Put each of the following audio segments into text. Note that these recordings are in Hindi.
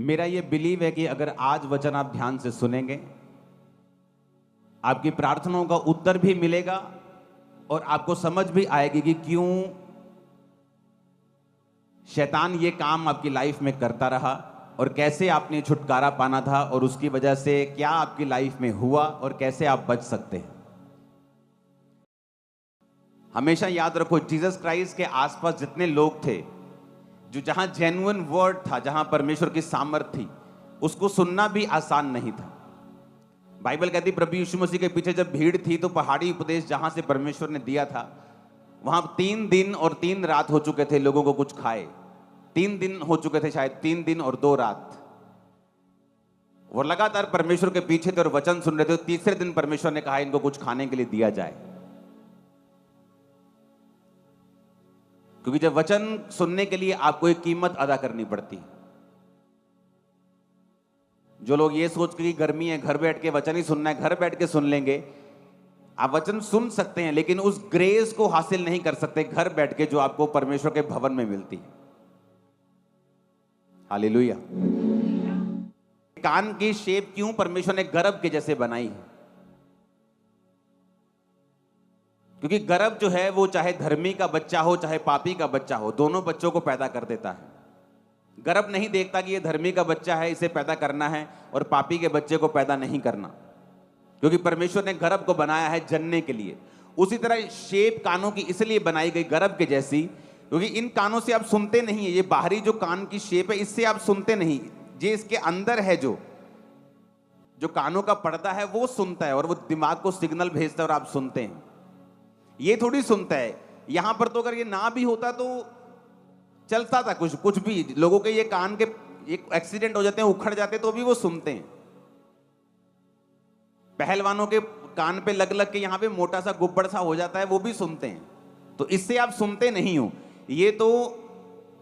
मेरा ये बिलीव है कि अगर आज वचन आप ध्यान से सुनेंगे, आपकी प्रार्थनाओं का उत्तर भी मिलेगा और आपको समझ भी आएगी कि क्यों शैतान ये काम आपकी लाइफ में करता रहा और कैसे आपने छुटकारा पाना था और उसकी वजह से क्या आपकी लाइफ में हुआ और कैसे आप बच सकते हैं। हमेशा याद रखो, जीसस क्राइस्ट के आसपास जितने लोग थे, जो जहां जेन्युइन वर्ड था, जहां परमेश्वर की सामर्थ्य थी, उसको सुनना भी आसान नहीं था। बाइबल कहती प्रभु यीशु मसीह के पीछे जब भीड़ थी तो पहाड़ी उपदेश जहां से परमेश्वर ने दिया था, वहां 3 दिन और 3 रात हो चुके थे लोगों को कुछ खाए। 3 दिन हो चुके थे, शायद 3 दिन और 2 रात। वो लगातार परमेश्वर के पीछे थे और वचन सुन रहे थे। तीसरे दिन परमेश्वर ने कहा इनको कुछ खाने के लिए दिया जाए, क्योंकि जब वचन सुनने के लिए आपको एक कीमत अदा करनी पड़ती है। जो लोग ये सोच के गर्मी है, घर बैठ के वचन ही सुनना है, घर बैठ के सुन लेंगे, आप वचन सुन सकते हैं लेकिन उस ग्रेस को हासिल नहीं कर सकते घर बैठ के जो आपको परमेश्वर के भवन में मिलती है। हालेलुया। कान की शेप क्यों परमेश्वर ने गर्भ के जैसे बनाई है? क्योंकि गर्भ जो है वो चाहे धर्मी का बच्चा हो चाहे पापी का बच्चा हो, दोनों बच्चों को पैदा कर देता है। गर्भ नहीं देखता कि ये धर्मी का बच्चा है, इसे पैदा करना है, और पापी के बच्चे को पैदा नहीं करना, क्योंकि परमेश्वर ने गर्भ को बनाया है जनने के लिए। उसी तरह शेप कानों की इसलिए बनाई गई गर्भ के जैसी, क्योंकि इन कानों से आप सुनते नहीं है। ये बाहरी जो कान की शेप है, इससे आप सुनते नहीं। ये इसके अंदर है, जो कानों का पर्दा है वो सुनता है और वो दिमाग को सिग्नल भेजता है और आप सुनते हैं। ये थोड़ी सुनता है। यहां पर तो अगर ये ना भी होता तो चलता था कुछ भी। लोगों के ये कान के एक एक्सीडेंट हो जाते हैं, उखड़ जाते हैं, तो भी वो सुनते हैं। पहलवानों के कान पे लग लग के यहां पे मोटा सा गुब्बड़ सा हो जाता है, वो भी सुनते हैं। तो इससे आप सुनते नहीं हो। ये तो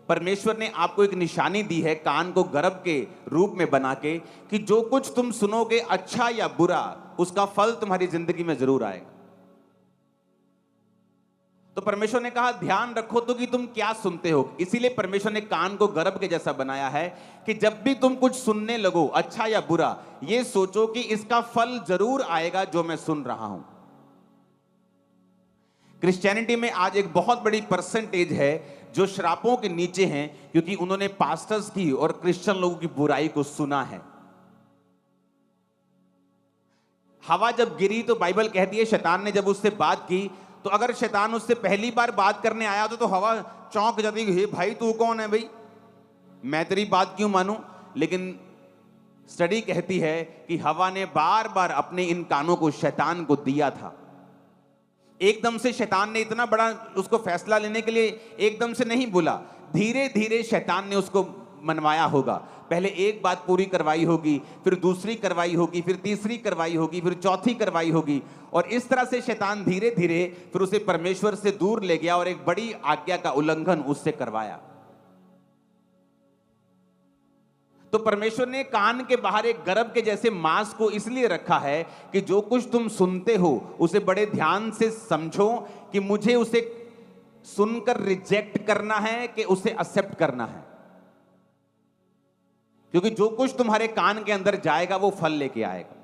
परमेश्वर ने आपको एक निशानी दी है कान को गर्भ के रूप में बना के, कि जो कुछ तुम सुनोगे अच्छा या बुरा, उसका फल तुम्हारी जिंदगी में जरूर आएगा। तो परमेश्वर ने कहा ध्यान रखो तो कि तुम क्या सुनते हो। इसीलिए परमेश्वर ने कान को गर्भ के जैसा बनाया है कि जब भी तुम कुछ सुनने लगो, अच्छा या बुरा, ये सोचो कि इसका फल जरूर आएगा जो मैं सुन रहा हूं। क्रिश्चियनिटी में आज एक बहुत बड़ी परसेंटेज है जो श्रापों के नीचे हैं, क्योंकि उन्होंने पास्टर्स की और क्रिश्चियन लोगों की बुराई को सुना है। हवा जब गिरी तो बाइबल कहती है शैतान ने जब उससे बात की, तो अगर शैतान उससे पहली बार बात करने आया तो हवा चौंक जाती, हे भाई तू कौन है भाई, मैं तेरी बात क्यों मानूं। लेकिन स्टडी कहती है कि हवा ने बार बार अपने इन कानों को शैतान को दिया था। एकदम से शैतान ने इतना बड़ा उसको फैसला लेने के लिए एकदम से नहीं बोला, धीरे धीरे शैतान ने उसको मनवाया होगा। पहले एक बात पूरी करवाई होगी, फिर दूसरी करवाई होगी, फिर तीसरी करवाई होगी, फिर चौथी करवाई होगी, और इस तरह से शैतान धीरे धीरे फिर उसे परमेश्वर से दूर ले गया और एक बड़ी आज्ञा का उल्लंघन उससे करवाया। तो परमेश्वर ने कान के बाहर एक गर्भ के जैसे मांस को इसलिए रखा है कि जो कुछ तुम सुनते हो उसे बड़े ध्यान से समझो कि मुझे उसे सुनकर रिजेक्ट करना है कि उसे एक्सेप्ट करना है। क्योंकि जो कुछ तुम्हारे कान के अंदर जाएगा वो फल लेके आएगा।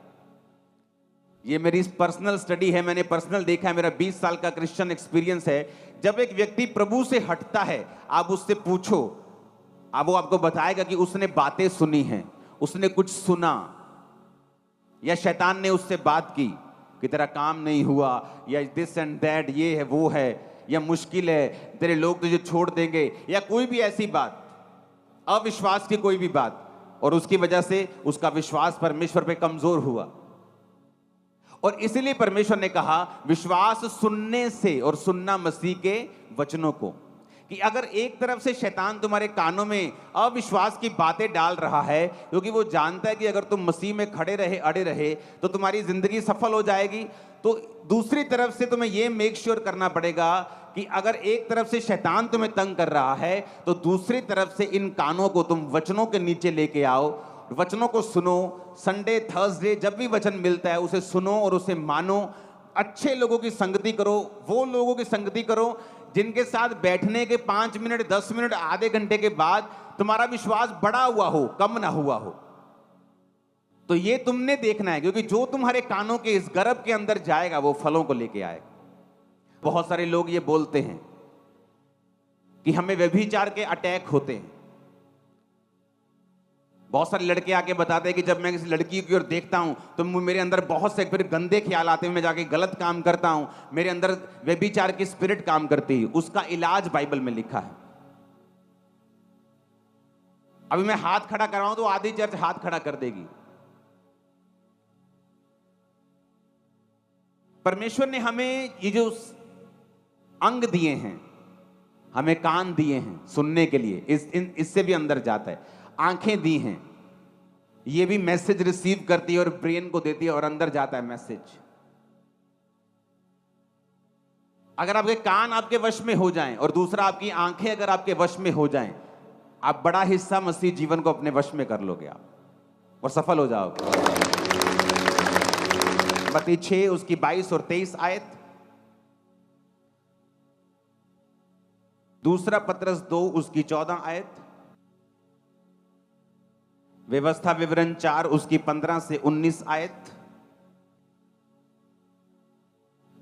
ये मेरी पर्सनल स्टडी है, मैंने पर्सनल देखा है, मेरा 20 साल का क्रिश्चियन एक्सपीरियंस है। जब एक व्यक्ति प्रभु से हटता है, आप उससे पूछो, अब वो आपको बताएगा कि उसने बातें सुनी हैं, उसने कुछ सुना, या शैतान ने उससे बात की कि तेरा काम नहीं हुआ, या दिस एंड दैट, ये है वो है, या मुश्किल है, तेरे लोग तुझे छोड़ देंगे, या कोई भी ऐसी बात, अविश्वास की कोई भी बात, और उसकी वजह से उसका विश्वास परमेश्वर पे कमजोर हुआ। और इसीलिए परमेश्वर ने कहा विश्वास सुनने से, और सुनना मसीह के वचनों को। कि अगर एक तरफ से शैतान तुम्हारे कानों में अविश्वास की बातें डाल रहा है, क्योंकि वो जानता है कि अगर तुम मसीह में खड़े रहे, अड़े रहे, तो तुम्हारी जिंदगी सफल हो जाएगी, तो दूसरी तरफ से तुम्हें यह मेक श्योर करना पड़ेगा कि अगर एक तरफ से शैतान तुम्हें तंग कर रहा है, तो दूसरी तरफ से इन कानों को तुम वचनों के नीचे लेके आओ, वचनों को सुनो। संडे थर्सडे जब भी वचन मिलता है उसे सुनो और उसे मानो। अच्छे लोगों की संगति करो, वो लोगों की संगति करो जिनके साथ बैठने के 5 मिनट, 10 मिनट, आधे घंटे के बाद तुम्हारा विश्वास बढ़ा हुआ हो, कम ना हुआ हो। तो ये तुमने देखना है, क्योंकि जो तुम्हारे कानों के इस गर्भ के अंदर जाएगा वो फलों को लेके आएगा। बहुत सारे लोग ये बोलते हैं कि हमें व्यभिचार के अटैक होते हैं। बहुत सारे लड़के आके बताते हैं कि जब मैं किसी लड़की की ओर देखता हूं तो मेरे अंदर बहुत से फिर गंदे ख्याल आते हैं, मैं जाके गलत काम करता हूं, मेरे अंदर व्यभिचार की स्पिरिट काम करती है। उसका इलाज बाइबल में लिखा है। अभी मैं हाथ खड़ा कर रहा हूं तो आधी चर्च हाथ खड़ा कर देगी। परमेश्वर ने हमें ये जो अंग दिए हैं, हमें कान दिए हैं सुनने के लिए, इससे भी अंदर जाता है। आंखें दी हैं, ये भी मैसेज रिसीव करती है और ब्रेन को देती है और अंदर जाता है मैसेज। अगर आपके कान आपके वश में हो जाएं और दूसरा आपकी आंखें अगर आपके वश में हो जाएं, आप बड़ा हिस्सा मसीह जीवन को अपने वश में कर लोगे आप, और सफल हो जाओगे। मत्ती 6 उसकी 22 और 23 आयत, दूसरा पतरस 2 उसकी 14 आयत, व्यवस्था विवरण 4 उसकी 15 से 19 आयत,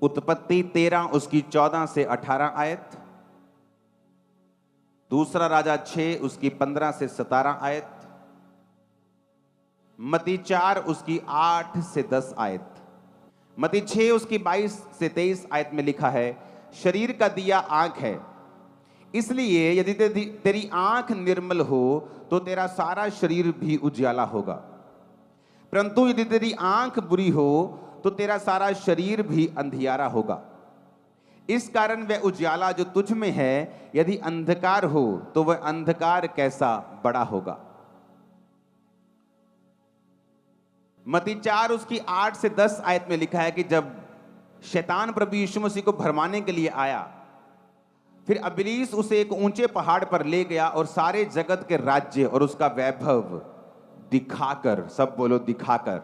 उत्पत्ति 13 उसकी 14 से 18 आयत, दूसरा राजा 6 उसकी 15 से 17 आयत, मत्ती 4 उसकी 8 से 10 आयत। मत्ती 6 उसकी 22 से 23 आयत में लिखा है, शरीर का दिया आंख है, इसलिए यदि तेरी आंख निर्मल हो तो तेरा सारा शरीर भी उजियाला होगा, परंतु यदि तेरी आंख बुरी हो तो तेरा सारा शरीर भी अंधियारा होगा। इस कारण वह उजियाला जो तुझ में है यदि अंधकार हो तो वह अंधकार कैसा बड़ा होगा। मत्ती 4 उसकी 8 से 10 आयत में लिखा है कि जब शैतान प्रभु यीशु मसीह को भरमाने के लिए आया, फिर इब्लीस उसे एक ऊंचे पहाड़ पर ले गया और सारे जगत के राज्य और उसका वैभव दिखाकर, सब बोलो दिखाकर।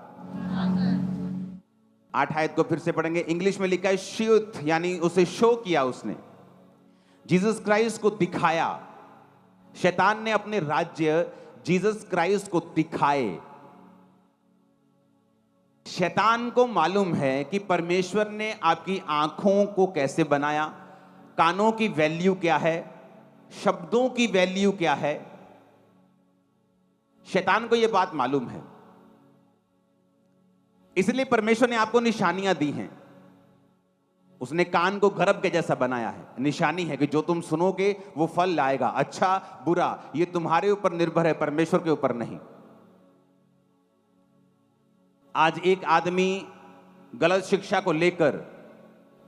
8 आयत को फिर से पढ़ेंगे, इंग्लिश में लिखा है शोथ, यानी उसे शो किया उसने, जीसस क्राइस्ट को दिखाया। शैतान ने अपने राज्य जीसस क्राइस्ट को दिखाए। शैतान को मालूम है कि परमेश्वर ने आपकी आंखों को कैसे बनाया, कानों की वैल्यू क्या है, शब्दों की वैल्यू क्या है। शैतान को यह बात मालूम है, इसलिए परमेश्वर ने आपको निशानियां दी हैं। उसने कान को गर्भ के जैसा बनाया है, निशानी है कि जो तुम सुनोगे वो फल लाएगा, अच्छा बुरा, ये तुम्हारे ऊपर निर्भर है, परमेश्वर के ऊपर नहीं। आज एक आदमी गलत शिक्षा को लेकर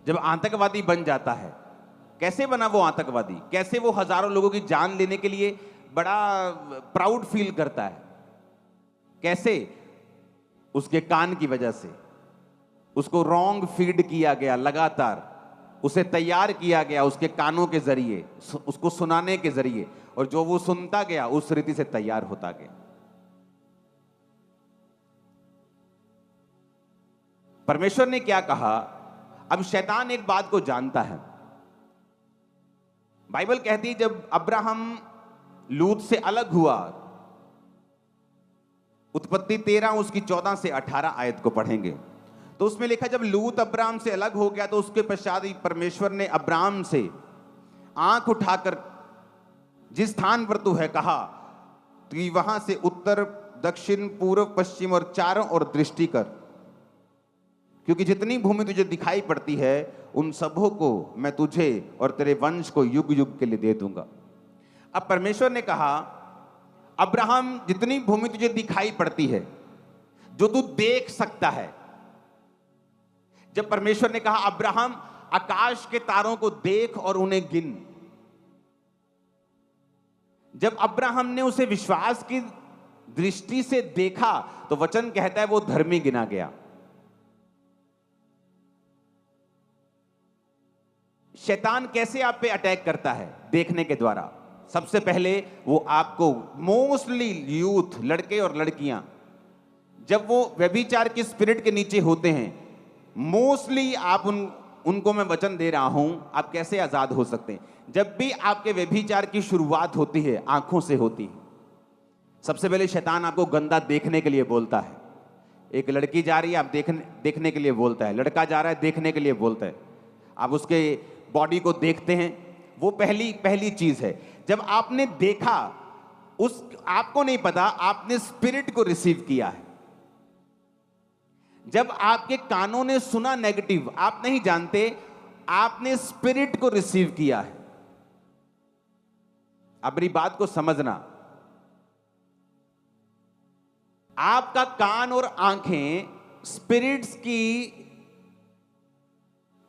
जब आतंकवादी बन जाता है, कैसे बना वो आतंकवादी, कैसे वो हजारों लोगों की जान लेने के लिए बड़ा प्राउड फील करता है, कैसे? उसके कान की वजह से। उसको रॉन्ग फीड किया गया, लगातार उसे तैयार किया गया उसके कानों के जरिए, उसको सुनाने के जरिए, और जो वो सुनता गया उस रीति से तैयार होता गया। परमेश्वर ने क्या कहा? अब शैतान एक बात को जानता है। बाइबल कहती है जब अब्राहम लूत से अलग हुआ, उत्पत्ति 13 उसकी 14 से 18 आयत को पढ़ेंगे तो उसमें लिखा जब लूत अब्राहम से अलग हो गया तो उसके पश्चात परमेश्वर ने अब्राहम से आंख उठाकर जिस स्थान पर तू है कहा कि वहां से उत्तर दक्षिण पूर्व पश्चिम और चारों ओर दृष्टि कर, क्योंकि जितनी भूमि तुझे दिखाई पड़ती है उन सबों को मैं तुझे और तेरे वंश को युग युग के लिए दे दूंगा। अब परमेश्वर ने कहा अब्राहम जितनी भूमि तुझे दिखाई पड़ती है, जो तू देख सकता है, जब परमेश्वर ने कहा अब्राहम आकाश के तारों को देख और उन्हें गिन, जब अब्राहम ने उसे विश्वास की दृष्टि से देखा तो वचन कहता है वो धर्मी गिना गया। शैतान कैसे आप पे अटैक करता है? देखने के द्वारा। सबसे पहले वो आपको, मोस्टली यूथ, लड़के और लड़कियां, जब वो व्यभिचार की स्पिरिट के नीचे होते हैं, मोस्टली आप उनको मैं वचन दे रहा हूं, आप कैसे आजाद हो सकते हैं। जब भी आपके व्यभिचार की शुरुआत होती है, आंखों से होती है। सबसे पहले शैतान आपको गंदा देखने के लिए बोलता है। एक लड़की जा रही है, आप देखने के लिए बोलता है। लड़का जा रहा है, देखने के लिए बोलता है। आप उसके बॉडी को देखते हैं, वो पहली चीज है। जब आपने देखा, आपको नहीं पता, आपने स्पिरिट को रिसीव किया है। जब आपके कानों ने सुना नेगेटिव, आप नहीं जानते, आपने स्पिरिट को रिसीव किया है। अब मेरी बात को समझना, आपका कान और आंखें स्पिरिट्स की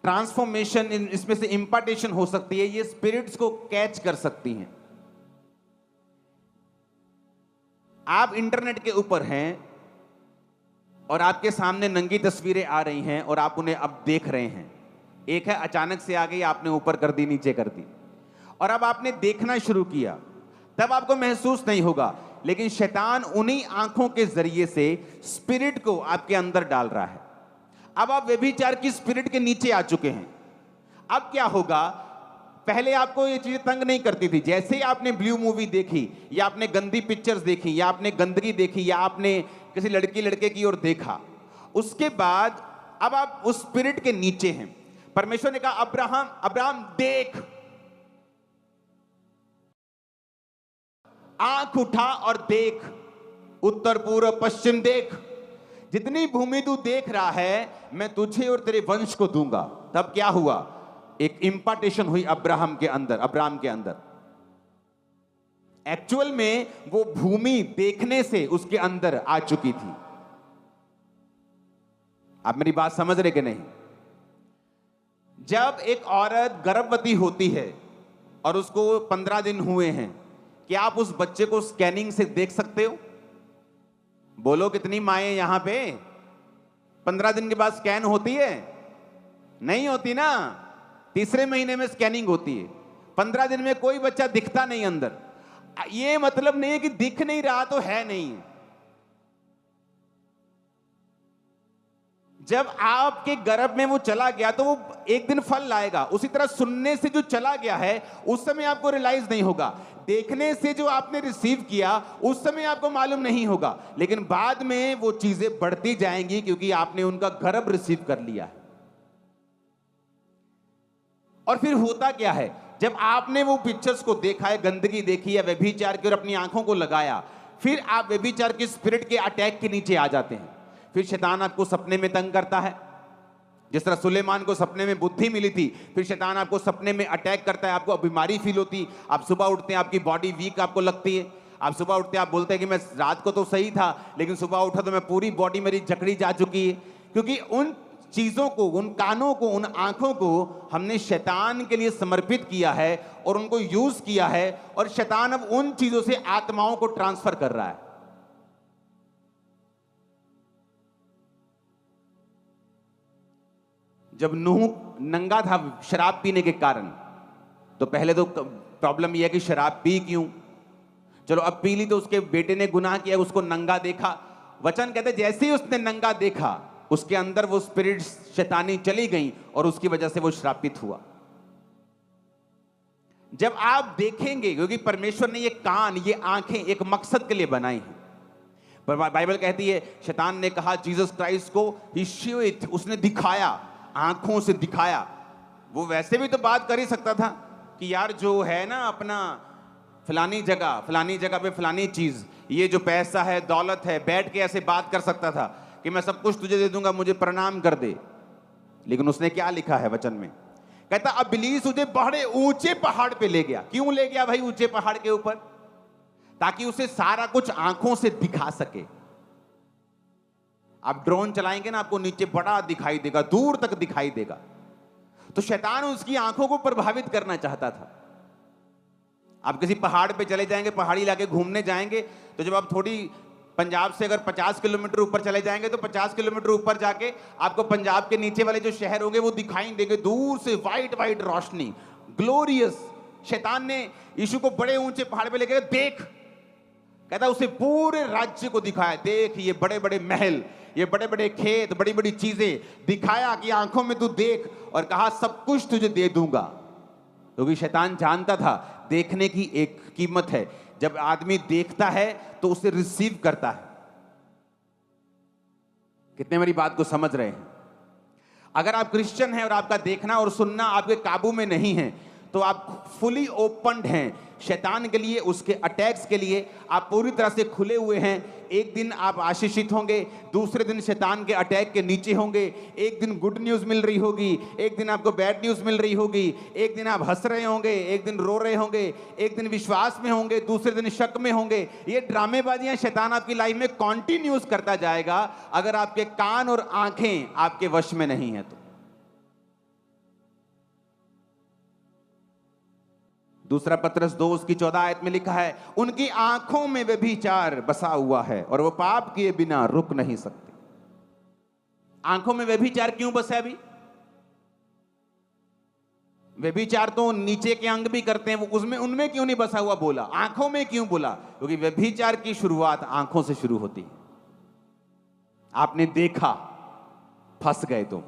ट्रांसफॉर्मेशन, इसमें से इंपार्टेशन हो सकती है, ये स्पिरिट्स को कैच कर सकती हैं। आप इंटरनेट के ऊपर हैं और आपके सामने नंगी तस्वीरें आ रही हैं और आप उन्हें अब देख रहे हैं। एक है अचानक से आ गई, आपने ऊपर कर दी, नीचे कर दी, और अब आपने देखना शुरू किया। तब आपको महसूस नहीं होगा, लेकिन शैतान उन्हीं आंखों के जरिए से स्पिरिट को आपके अंदर डाल रहा है। अब आप व्यभिचार की स्पिरिट के नीचे आ चुके हैं। अब क्या होगा, पहले आपको ये चीजें तंग नहीं करती थी। जैसे ही आपने ब्लू मूवी देखी, या आपने गंदी पिक्चर्स देखी, या आपने गंदगी देखी, या आपने किसी लड़की लड़के की ओर देखा, उसके बाद अब आप उस स्पिरिट के नीचे हैं। परमेश्वर ने कहा, अब्राहम देख, आंख उठा और देख, उत्तर पूर्व पश्चिम देख, जितनी भूमि तू देख रहा है मैं तुझे और तेरे वंश को दूंगा। तब क्या हुआ, एक इंपार्टेशन हुई अब्राहम के अंदर। एक्चुअल में वो भूमि देखने से उसके अंदर आ चुकी थी। आप मेरी बात समझ रहे कि नहीं? जब एक औरत गर्भवती होती है और उसको 15 दिन हुए हैं, क्या आप उस बच्चे को स्कैनिंग से देख सकते हो? बोलो, कितनी माएं यहां पे 15 दिन के बाद स्कैन होती है? नहीं होती ना। तीसरे महीने में स्कैनिंग होती है। 15 दिन में कोई बच्चा दिखता नहीं अंदर। ये मतलब नहीं है कि दिख नहीं रहा तो है नहीं। जब आपके गर्भ में वो चला गया तो वो एक दिन फल लाएगा। उसी तरह सुनने से जो चला गया है, उस समय आपको रियलाइज नहीं होगा। देखने से जो आपने रिसीव किया, उस समय आपको मालूम नहीं होगा, लेकिन बाद में वो चीजें बढ़ती जाएंगी, क्योंकि आपने उनका गर्भ रिसीव कर लिया है। और फिर होता क्या है, जब आपने वो पिक्चर्स को देखा है, गंदगी देखी है, व्यभिचार की, और अपनी आंखों को लगाया, फिर आप व्यभिचार के स्पिरिट के अटैक के नीचे आ जाते हैं। फिर शैतान आपको सपने में तंग करता है। जिस तरह सुलेमान को सपने में बुद्धि मिली थी, फिर शैतान आपको सपने में अटैक करता है। आपको बीमारी फील होती, आप सुबह उठते हैं, आपकी बॉडी वीक आपको लगती है। आप सुबह उठते हैं, आप बोलते हैं कि मैं रात को तो सही था, लेकिन सुबह उठा तो मैं पूरी बॉडी मेरी जकड़ी जा चुकी है। क्योंकि उन चीजों को, उन कानों को, उन आंखों को हमने शैतान के लिए समर्पित किया है और उनको यूज किया है, और शैतान अब उन चीजों से आत्माओं को ट्रांसफर कर रहा है। जब नूह नंगा था शराब पीने के कारण, तो पहले तो प्रॉब्लम यह है कि शराब पी क्यों? चलो अब पी ली, तो उसके बेटे ने गुनाह किया, उसको नंगा देखा। वचन कहते जैसे ही उसने नंगा देखा, उसके अंदर वो स्पिरिट शैतानी चली गई और उसकी वजह से वो श्रापित हुआ। जब आप देखेंगे, क्योंकि परमेश्वर ने ये कान, ये आंखें एक मकसद के लिए बनाई हैं। पर बाइबल कहती है शैतान ने कहा जीसस क्राइस्ट को, ही शो इट, उसने दिखाया, आंखों से दिखाया। वो वैसे भी तो बात कर ही सकता था कि यार जो है ना अपना फलानी जगह पे फलानी चीज, ये जो पैसा है, दौलत है, बैठ के ऐसे बात कर सकता था कि मैं सब कुछ तुझे दे दूंगा, मुझे प्रणाम कर दे। लेकिन उसने क्या लिखा है वचन में? कहता इब्लीस तुझे बड़े ऊंचे पहाड़ पे ले गया। क्यों ले गया भाई ऊंचे पहाड़ के ऊपर? ताकि उसे सारा कुछ आंखों से दिखा सके। आप ड्रोन चलाएंगे ना, आपको नीचे बड़ा दिखाई देगा, दूर तक दिखाई देगा। तो शैतान उसकी आंखों को प्रभावित करना चाहता था। आप किसी पहाड़ पे चले जाएंगे, पहाड़ी इलाके घूमने जाएंगे, तो जब आप थोड़ी पंजाब से अगर 50 किलोमीटर ऊपर चले जाएंगे, तो 50 किलोमीटर ऊपर जाके आपको पंजाब के नीचे वाले जो शहर होंगे वो दिखाई देंगे, दूर से वाइट वाइट रोशनी, ग्लोरियस। शैतान ने यीशु को बड़े ऊंचे पहाड़ पे लेके देख, कहता उसे पूरे राज्य को दिखाया, देख ये बड़े बड़े महल, ये बड़े बड़े खेत, बड़ी बड़ी चीजें दिखाया कि आंखों में तू देख, और कहा सब कुछ तुझे दे दूंगा। क्योंकि शैतान जानता था देखने की एक कीमत है, जब आदमी देखता है तो उसे रिसीव करता है। कितने मेरी बात को समझ रहे हैं? अगर आप क्रिश्चियन हैं और आपका देखना और सुनना आपके काबू में नहीं है, तो आप फुली ओपन्ड हैं शैतान के लिए, उसके अटैक्स के लिए। आप पूरी तरह से खुले हुए हैं। एक दिन आप आशीषित होंगे, दूसरे दिन शैतान के अटैक के नीचे होंगे। एक दिन गुड न्यूज़ मिल रही होगी, एक दिन आपको बैड न्यूज़ मिल रही होगी। एक दिन आप हंस रहे होंगे, एक दिन रो रहे होंगे, एक दिन विश्वास में होंगे, दूसरे दिन शक में होंगे। ये ड्रामेबाजियां शैतान आपकी लाइफ में कॉन्टिन्यूस करता जाएगा, अगर आपके कान और आंखें आपके वश में नहीं है तो। दूसरा पत्रस 2 उसकी 14 आयत में लिखा है, उनकी आंखों में व्यभिचार बसा हुआ है और वो पाप किए बिना रुक नहीं सकते। आंखों में व्यभिचार क्यों बसा है? अभी व्यभिचार तो नीचे के अंग भी करते हैं, वो उसमें उनमें क्यों नहीं बसा हुआ बोला? आंखों में क्यों बोला? क्योंकि व्यभिचार की शुरुआत आंखों से शुरू होती है। आपने देखा, फंस गए तुम।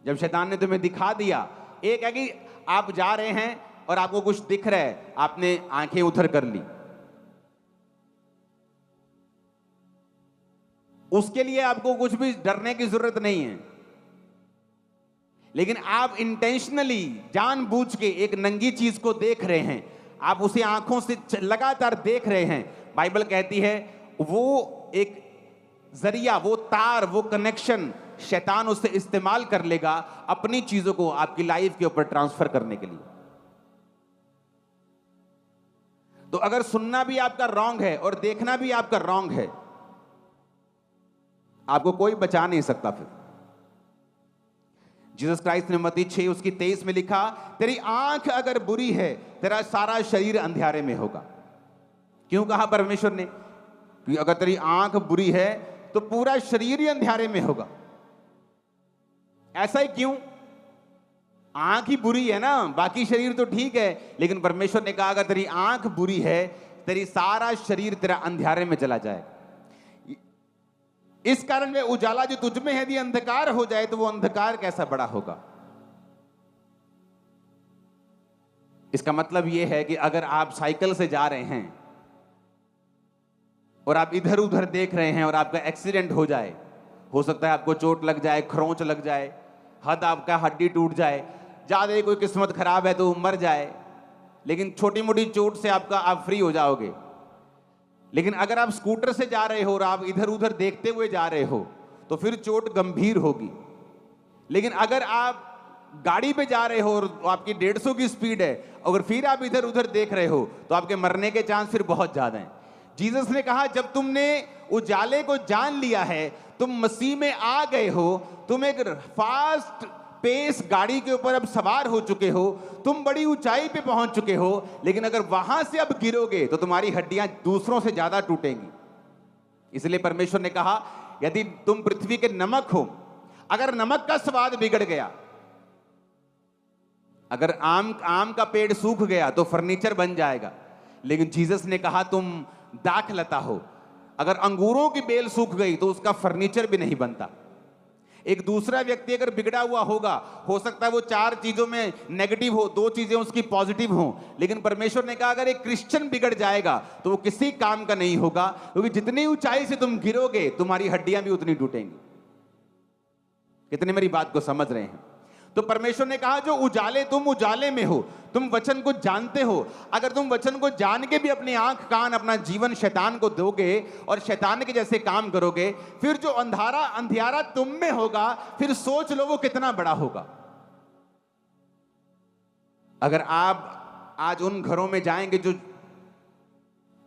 जब शैतान ने तुम्हें दिखा दिया, एक है कि आप जा रहे हैं और आपको कुछ दिख रहा है, आपने आंखें उधर कर ली, उसके लिए आपको कुछ भी डरने की जरूरत नहीं है। लेकिन आप इंटेंशनली जानबूझ के एक नंगी चीज को देख रहे हैं, आप उसे आंखों से लगातार देख रहे हैं। बाइबल कहती है वो एक जरिया, वो तार, वो कनेक्शन शैतान उससे इस्तेमाल कर लेगा अपनी चीजों को आपकी लाइफ के ऊपर ट्रांसफर करने के लिए। तो अगर सुनना भी आपका रॉन्ग है और देखना भी आपका रॉन्ग है, आपको कोई बचा नहीं सकता। फिर जीसस क्राइस्ट ने मत्ती 6 उसकी 23 में लिखा, तेरी आंख अगर बुरी है, तेरा सारा शरीर अंधियारे में होगा। क्यों कहा परमेश्वर ने कि अगर तेरी आंख बुरी है तो पूरा शरीर ही अंधियारे में होगा? ऐसा ही क्यों? आंख ही बुरी है ना, बाकी शरीर तो ठीक है। लेकिन परमेश्वर ने कहा अगर तेरी आंख बुरी है, तेरी सारा शरीर तेरा अंधियारे में चला जाए। इस कारण वे उजाला जो तुझ में है यदि अंधकार हो जाए तो वो अंधकार कैसा बड़ा होगा। इसका मतलब यह है कि अगर आप साइकिल से जा रहे हैं और आप इधर उधर देख रहे हैं और आपका एक्सीडेंट हो जाए, हो सकता है आपको चोट लग जाए, खरोंच लग जाए, आपका हड्डी टूट जाए, ज्यादा कोई किस्मत खराब है तो मर जाए, लेकिन छोटी मोटी चोट से आप फ्री हो जाओगे। लेकिन अगर आप स्कूटर से जा रहे हो और आप इधर उधर देखते हुए जा रहे हो तो फिर चोट गंभीर होगी। लेकिन अगर आप गाड़ी पे जा रहे हो और आपकी 150 की स्पीड है, अगर फिर आप इधर उधर देख रहे हो तो आपके मरने के चांस फिर बहुत ज्यादा हैं। जीसस ने कहा जब तुमने उजाले को जान लिया है, तुम मसीह में आ गए हो, तुम एक फास्ट पेस गाड़ी के ऊपर अब सवार हो चुके हो, तुम बड़ी ऊंचाई पे पहुंच चुके हो, लेकिन अगर वहां से अब गिरोगे तो तुम्हारी हड्डियां दूसरों से ज्यादा टूटेंगी। इसलिए परमेश्वर ने कहा यदि तुम पृथ्वी के नमक हो, अगर नमक का स्वाद बिगड़ गया, अगर आम का पेड़ सूख गया तो फर्नीचर बन जाएगा। लेकिन जीसस ने कहा तुम दाखलता हो, अगर अंगूरों की बेल सूख गई तो उसका फर्नीचर भी नहीं बनता। एक दूसरा व्यक्ति अगर बिगड़ा हुआ होगा, हो सकता है वो 4 चीजों में नेगेटिव हो, 2 चीजें उसकी पॉजिटिव हो, लेकिन परमेश्वर ने कहा अगर एक क्रिश्चियन बिगड़ जाएगा तो वो किसी काम का नहीं होगा, क्योंकि जितनी ऊंचाई से तुम गिरोगे तुम्हारी हड्डियां भी उतनी टूटेंगी। कितने मेरी बात को समझ रहे हैं? तो परमेश्वर ने कहा जो उजाले, तुम उजाले में हो, तुम वचन को जानते हो, अगर तुम वचन को जान के भी अपनी आंख कान अपना जीवन शैतान को दोगे और शैतान के जैसे काम करोगे, फिर जो अंधियारा तुम में होगा, फिर सोच लो वो कितना बड़ा होगा। अगर आप आज उन घरों में जाएंगे जो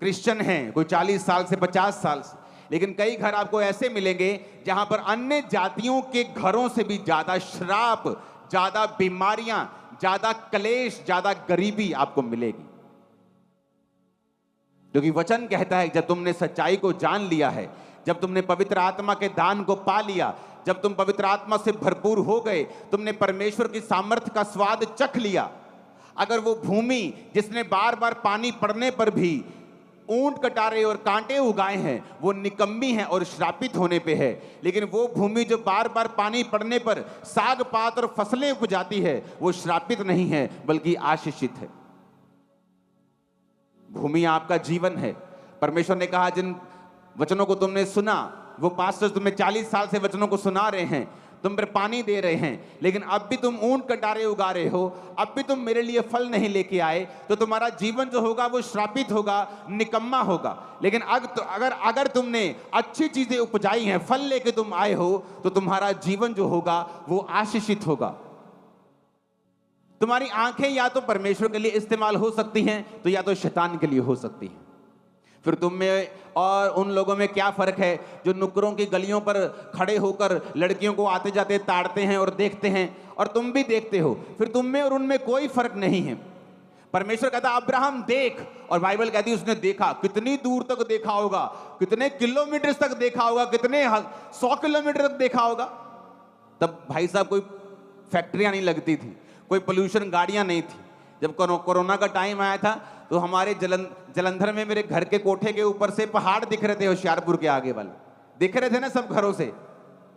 क्रिश्चियन हैं, कोई 40 साल से 50 साल से, लेकिन कई घर आपको ऐसे मिलेंगे जहां पर अन्य जातियों के घरों से भी ज्यादा श्राप, ज्यादा बीमारियां, ज्यादा क्लेश, ज्यादा गरीबी आपको मिलेगी। क्योंकि वचन कहता है जब तुमने सच्चाई को जान लिया है, जब तुमने पवित्र आत्मा के दान को पा लिया, जब तुम पवित्र आत्मा से भरपूर हो गए, तुमने परमेश्वर की सामर्थ्य का स्वाद चख लिया, अगर वो भूमि जिसने बार बार पानी पड़ने पर भी ऊंट कटारे और कांटे उगाए हैं वो निकम्मी है और श्रापित होने पे है, लेकिन वो भूमि जो बार बार पानी पड़ने पर साग पात और फसलें उपजाती है वो श्रापित नहीं है बल्कि आशीषित है। भूमि आपका जीवन है। परमेश्वर ने कहा जिन वचनों को तुमने सुना, वो पास्टर तुम्हें 40 साल से वचनों को सुना रहे हैं, तुम पर पानी दे रहे हैं, लेकिन अब भी तुम ऊंट कटारे उगा रहे हो, अब भी तुम मेरे लिए फल नहीं लेके आए, तो तुम्हारा जीवन जो होगा वो श्रापित होगा, निकम्मा होगा। लेकिन अगर तुमने अच्छी चीजें उपजाई हैं, फल लेके तुम आए हो, तो तुम्हारा जीवन जो होगा वो आशीषित होगा। तुम्हारी आंखें या तो परमेश्वर के लिए इस्तेमाल हो सकती हैं, तो या तो शैतान के लिए हो सकती हैं। फिर तुम में और उन लोगों में क्या फर्क है जो नुक्करों की गलियों पर खड़े होकर लड़कियों को आते जाते ताड़ते हैं और देखते हैं, और तुम भी देखते हो। फिर तुम में और उनमें कोई फर्क नहीं है। परमेश्वर कहता अब्राहम देख, और बाइबल कहती है उसने देखा। कितनी दूर तक देखा होगा, कितने किलोमीटर तक देखा होगा, कितने 100 किलोमीटर तक देखा होगा। तब भाई साहब कोई फैक्ट्रियां नहीं लगती थी, कोई पोल्यूशन गाड़ियां नहीं थी। जब कोरोना का टाइम आया था तो हमारे जलंधर में मेरे घर के कोठे के ऊपर से पहाड़ दिख रहे थे, होशियारपुर के आगे वाले दिख रहे थे ना सब घरों से।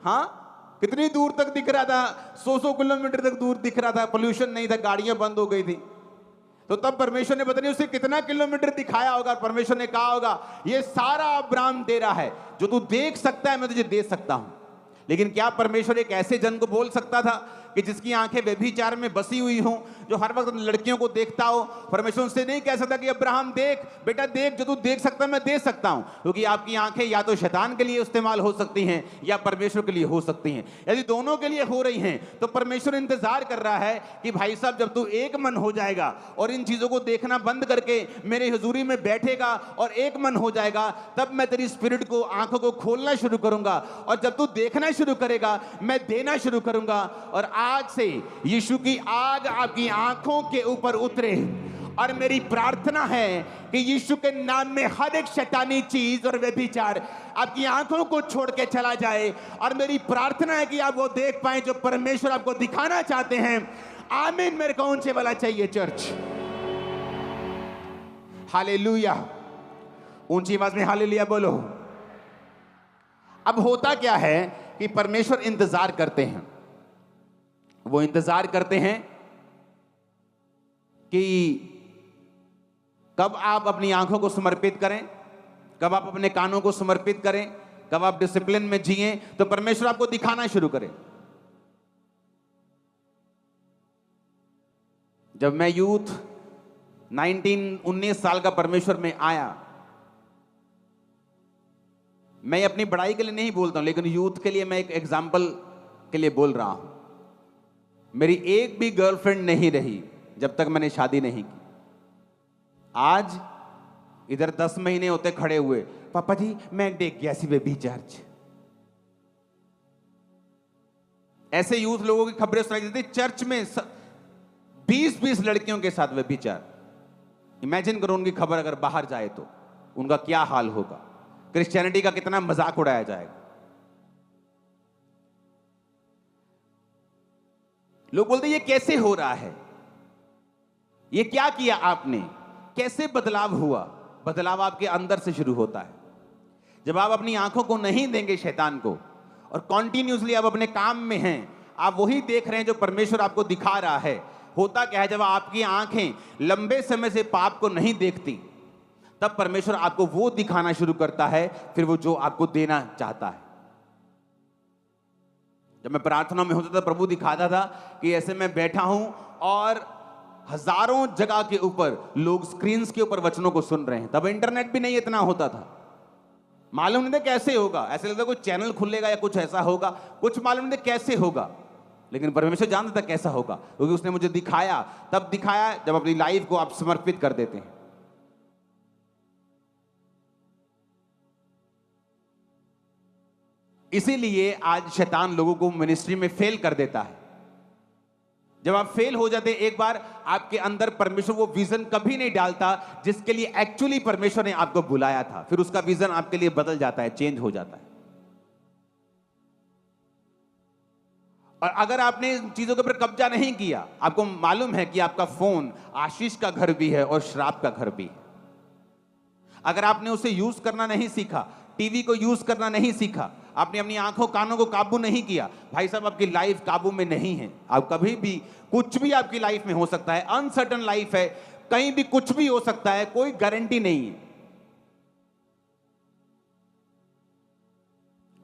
हाँ, कितनी दूर तक दिख रहा था, 100 किलोमीटर तक दूर दिख रहा था। पोल्यूशन नहीं था, गाड़ियां बंद हो गई थी। तो तब परमेश्वर ने पता नहीं उसे कितना किलोमीटर दिखाया होगा। परमेश्वर ने कहा होगा ये सारा अब्राहम तेरा है, जो तू देख सकता है मैं तुझे दे सकता हूं। लेकिन क्या परमेश्वर एक ऐसे जन को बोल सकता था कि जिसकी आंखें व्यभिचार में बसी हुई हों, जो हर वक्त लड़कियों को देखता हो? परमेश्वर उससे नहीं कह सकता कि अब्राहम देख बेटा देख, जो तू देख सकता है मैं दे सकता हूं। क्योंकि आपकी आंखें या तो शैतान के लिए इस्तेमाल हो सकती हैं या परमेश्वर के लिए हो सकती हैं। यदि दोनों के लिए हो रही हैं तो परमेश्वर इंतजार कर रहा है कि भाई साहब जब तू एक मन हो जाएगा और इन चीजों को देखना बंद करके मेरे हुजूरी में बैठेगा और एक मन हो जाएगा, तब मैं तेरी स्पिरिट को, आंखों को खोलना शुरू करूंगा। और जब तू देखना शुरू करेगा मैं देना शुरू करूंगा। और आज से यीशु की आग आपकी आंखों के ऊपर उतरे। और मेरी प्रार्थना है कि यीशु के नाम में हर एक शैतानी चीज और व्यभिचार आपकी आंखों को छोड़ के चला जाए। और मेरी प्रार्थना है कि आप वो देख पाए जो परमेश्वर आपको दिखाना चाहते हैं। आमीन। मेरे को ऊंचे वाला चाहिए चर्च। हालेलुया। ऊंची आवाज में हालेलुया बोलो। अब होता क्या है कि परमेश्वर इंतजार करते हैं। वो इंतजार करते हैं कि कब आप अपनी आंखों को समर्पित करें, कब आप अपने कानों को समर्पित करें, कब आप डिसिप्लिन में जिएं, तो परमेश्वर आपको दिखाना शुरू करे। जब मैं यूथ 19 साल का परमेश्वर में आया, मैं अपनी बड़ाई के लिए नहीं बोलता हूं, लेकिन यूथ के लिए मैं एक एग्जाम्पल के लिए बोल रहा हूं। मेरी एक भी गर्लफ्रेंड नहीं रही जब तक मैंने शादी नहीं की। आज इधर 10 महीने होते खड़े हुए, पापा जी मैं देख गया सी बेबी चर्च। ऐसे यूथ लोगों की खबरें सुनाई देती चर्च में 20-20 लड़कियों के साथ व्यभिचार। इमेजिन करो उनकी खबर अगर बाहर जाए तो उनका क्या हाल होगा। क्रिश्चियनिटी का कितना मजाक उड़ाया जाएगा। लोग बोलते ये कैसे हो रहा है, ये क्या किया आपने, कैसे बदलाव हुआ? बदलाव आपके अंदर से शुरू होता है। जब आप अपनी आंखों को नहीं देंगे शैतान को और कॉन्टिन्यूसली आप अपने काम में हैं, आप वही देख रहे हैं जो परमेश्वर आपको दिखा रहा है। होता क्या है, जब आपकी आंखें लंबे समय से पाप को नहीं देखती, तब परमेश्वर आपको वो दिखाना शुरू करता है, फिर वो जो आपको देना चाहता है। जब मैं प्रार्थना में होता था, प्रभु दिखाता था कि ऐसे मैं बैठा हूं और हजारों जगह के ऊपर लोग स्क्रीन्स के ऊपर वचनों को सुन रहे हैं। तब इंटरनेट भी नहीं इतना होता था, मालूम नहीं था कैसे होगा। ऐसे लगता कोई चैनल खुलेगा या कुछ ऐसा होगा, कुछ मालूम नहीं था कैसे होगा। लेकिन परमेश्वर जानता था कैसा होगा, क्योंकि उसने मुझे दिखाया। तब दिखाया जब अपनी लाइफ को आप समर्पित कर देते हैं। इसीलिए आज शैतान लोगों को मिनिस्ट्री में फेल कर देता है। जब आप फेल हो जाते एक बार, आपके अंदर परमेश्वर वो विजन कभी नहीं डालता जिसके लिए एक्चुअली परमेश्वर ने आपको बुलाया था। फिर उसका विजन आपके लिए बदल जाता है, चेंज हो जाता है। और अगर आपने इन चीजों के ऊपर कब्जा नहीं किया, आपको मालूम है कि आपका फोन आशीष का घर भी है और श्राप का घर भी है। अगर आपने उसे यूज करना नहीं सीखा, टीवी को यूज करना नहीं सीखा, आपने अपनी आंखों कानों को काबू नहीं किया, भाई साहब आपकी लाइफ काबू में नहीं है। आप कभी भी कुछ भी आपकी लाइफ में हो सकता है, अनसर्टन लाइफ है, कहीं भी कुछ भी हो सकता है, कोई गारंटी नहीं है।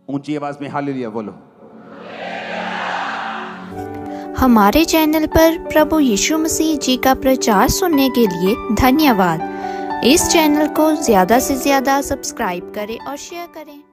ऊंची आवाज में हालेलुया बोलो। हमारे चैनल पर प्रभु यीशु मसीह जी का प्रचार सुनने के लिए धन्यवाद। इस चैनल को ज्यादा से ज्यादा सब्सक्राइब करें और शेयर करें।